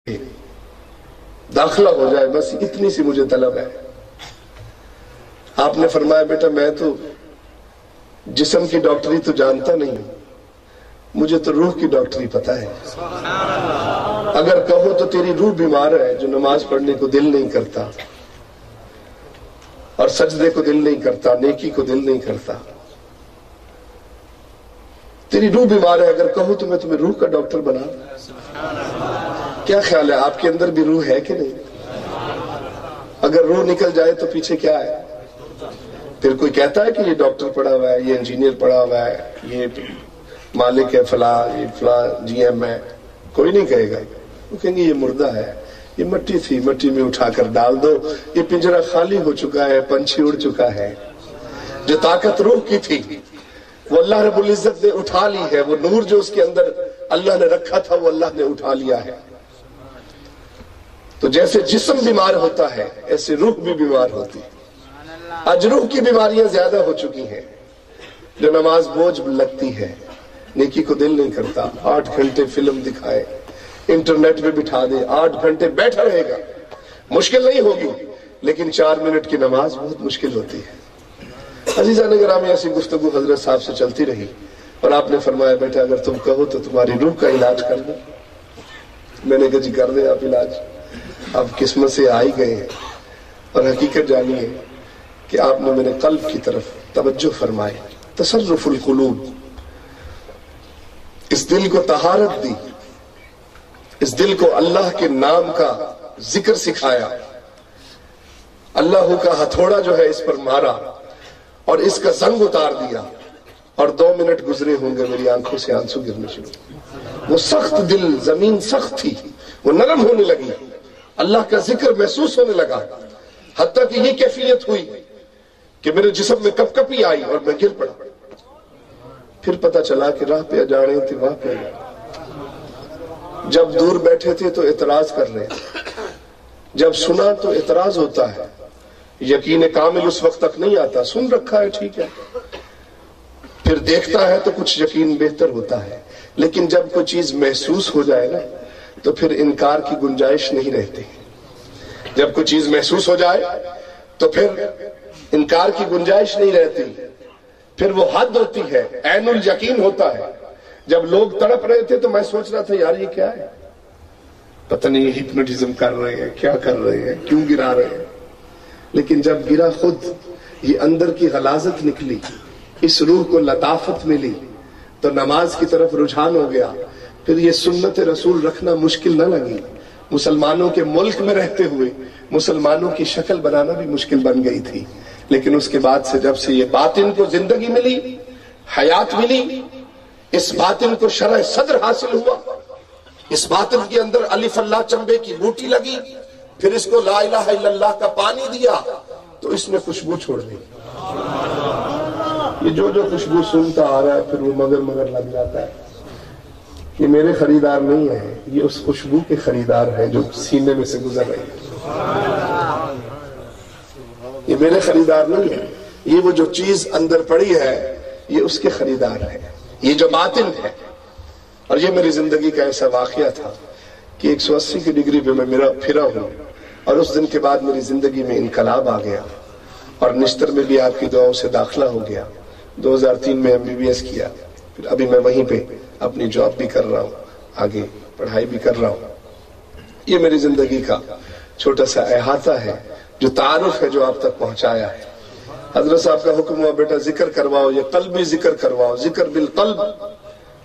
दाखिला हो जाए, बस इतनी सी मुझे तलब है। आपने फरमाया बेटा मैं तो जिस्म की डॉक्टरी तो जानता नहीं, मुझे तो रूह की डॉक्टरी पता है। अगर कहो तो तेरी रूह बीमार है, जो नमाज पढ़ने को दिल नहीं करता और सजदे को दिल नहीं करता, नेकी को दिल नहीं करता, तेरी रूह बीमार है। अगर कहो तो मैं तुम्हें रूह का डॉक्टर बना दूं। क्या ख्याल है, आपके अंदर भी रूह है कि नहीं? अगर रूह निकल जाए तो पीछे क्या है? फिर कोई कहता है कि ये डॉक्टर पढ़ा हुआ है, ये इंजीनियर पढ़ा हुआ है, ये मालिक है फला, ये फला जीएम है, कोई नहीं कहेगा। वो कहेंगे ये मुर्दा है, ये मट्टी थी, मट्टी में उठाकर डाल दो, ये पिंजरा खाली हो चुका है, पंछी उड़ चुका है। जो ताकत रूह की थी वो अल्लाह रब्बुल इज्जत ने उठा ली है, वो नूर जो उसके अंदर अल्लाह ने रखा था वो अल्लाह ने उठा लिया है। तो जैसे जिस्म बीमार होता है ऐसे रूह भी बीमार होती है। आज रूह की बीमारियां ज्यादा हो चुकी हैं। जो नमाज बोझ लगती है, नेकी को दिल नहीं करता, 8 घंटे फिल्म दिखाए, इंटरनेट पे बिठा दे, 8 घंटे बैठा रहेगा, मुश्किल नहीं होगी, लेकिन 4 मिनट की नमाज बहुत मुश्किल होती है। अजीज़ान गिरामी, ऐसी गुफ्तगू हजरत साहब से चलती रही और आपने फरमाया बेटा अगर तुम कहो तो तुम्हारी रूह का इलाज कर दो। मैंने कहा जी कर दे आप इलाज, आप किस्मत से आ ही गए हैं और हकीकत जानिए कि आपने मेरे कल्ब की तरफ तवज्जो फरमाई, तसर्रुफुल कुलूब, इस दिल को तहारत दी, इस दिल को अल्लाह के नाम का जिक्र सिखाया, अल्लाह का हथौड़ा जो है इस पर मारा और इसका जंग उतार दिया और 2 मिनट गुजरे होंगे मेरी आंखों से आंसू गिरने शुरू। वो सख्त दिल, जमीन सख्त थी, वो नरम होने लगी, अल्लाह का जिक्र महसूस होने लगा, हत्ता कि ये कैफियत हुई कि मेरे जिस्म में कपकपी आई और मैं गिर पड़ा। फिर पता चला कि राह पे जाने थे वहां पे, जब दूर बैठे थे तो एतराज कर रहे, जब सुना तो एतराज होता है, यकीन कामिल उस वक्त तक नहीं आता, सुन रखा है ठीक है, फिर देखता है तो कुछ यकीन बेहतर होता है, लेकिन जब कोई चीज महसूस हो जाए ना तो फिर इनकार की गुंजाइश नहीं रहती। जब कोई चीज महसूस हो जाए तो फिर इनकार की गुंजाइश नहीं रहती, फिर वो हद होती है, ऐनुल यकीन होता है। जब लोग तड़प रहे थे तो मैं सोच रहा था यार ये क्या है, पता नहीं हिप्नोटिज्म कर रहे हैं, क्या कर रहे हैं, क्यों गिरा रहे हैं, लेकिन जब गिरा खुद ये अंदर की गलाजत निकली, इस रूह को लताफत मिली तो नमाज की तरफ रुझान हो गया। फिर ये सुन्नत रसूल रखना मुश्किल न लगी। मुसलमानों के मुल्क में रहते हुए मुसलमानों की शक्ल बनाना भी मुश्किल बन गई थी, लेकिन उसके बाद से जब से ये बातिन को जिंदगी मिली, हयात मिली, इस बातिन को शरह सद्र हासिल हुआ, इस बातिन के अंदर अलिफ अल्लाह चंबे की बूटी लगी, फिर इसको ला इलाहा इल्लल्लाह का पानी दिया तो इसने खुशबू छोड़ दी। ये जो खुशबू सूंघता आ रहा है फिर वो मगर लग जाता है। ये मेरे खरीदार नहीं है, ये उस खुशबू के खरीदार हैं जो सीने में से गुजर रही है। ये मेरे खरीदार नहीं है, ये वो जो चीज अंदर पड़ी है ये उसके खरीदार है, ये जो बातिन है। और ये मेरी जिंदगी का ऐसा वाकया था कि 180 की डिग्री पे मैं मेरा फिरा हूं और उस दिन के बाद मेरी जिंदगी में इनकलाब आ गया और निश्तर में भी आपकी दुआओं से दाखिला हो गया। 2003 में MBBS किया, फिर अभी मैं वहीं पे अपनी जॉब भी कर रहा हूँ, आगे पढ़ाई भी कर रहा हूँ। ये मेरी जिंदगी का छोटा सा अहाता है, जो तारुफ है, जो आप तक पहुंचाया है। हजरत साहब का हुक्म हुआ बेटा जिक्र करवाओ, ये कल्बी जिक्र करवाओ, जिक्र बिल कल्ब,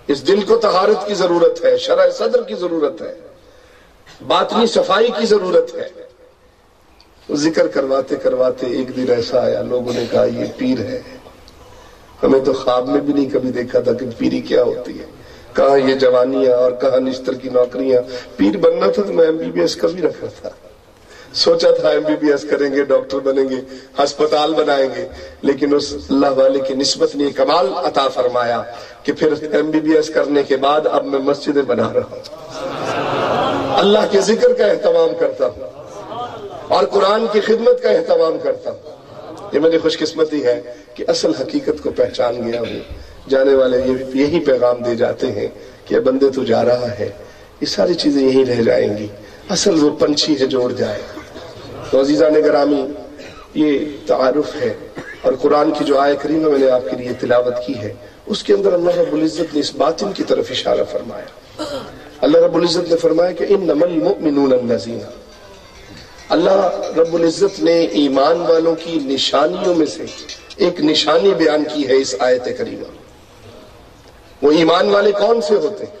इस दिल को तहारत की जरूरत है, शरह सद्र की जरूरत है, बातनी सफाई की जरूरत है। जिक्र करवाते करवाते एक दिन ऐसा आया, लोगों ने कहा ये पीर है, हमें तो ख्वाब में भी नहीं कभी देखा था कि पीरी क्या होती है, कहा ये जवानियां और कहा निश्तर की नौकरियां। पीर बनना था तो मैं MBBS कर भी रखा था, सोचा था MBBS करेंगे, डॉक्टर बनेंगे, अस्पताल बनाएंगे, लेकिन उस अल्लाह वाले की निस्बत ने कमाल अता फरमाया कि फिर MBBS करने के बाद अब मैं मस्जिदें बना रहा हूं, अल्लाह के जिक्र का एहतमाम करता हूं और कुरान की खिदमत का एहतमाम करता हूं। ये मेरी खुशकिस्मती है कि असल हकीकत को पहचान गया हूँ। जाने वाले यही पैगाम दे जाते हैं कि बंदे तू जा रहा है, ये सारी चीजें यहीं रह जाएंगी, اصل وہ پنچھی ہے جو اڑ جائے. تو عزیزان گرامی، یہ تعارف ہے. اور قرآن کی جو آیہ کریمہ میں نے آپ کے لیے تلاوت کی ہے، اس کے اندر اللہ رب العزت نے اس باطن کی طرف اشارہ فرمایا. اللہ رب العزت نے فرمایا کہ انما المؤمنون الذین، اللہ رب العزت نے ایمان والوں کی نشانیوں میں سے ایک نشانی بیان کی ہے اس آیت کریمہ. وہ ایمان والے کون سے ہوتے ہیں؟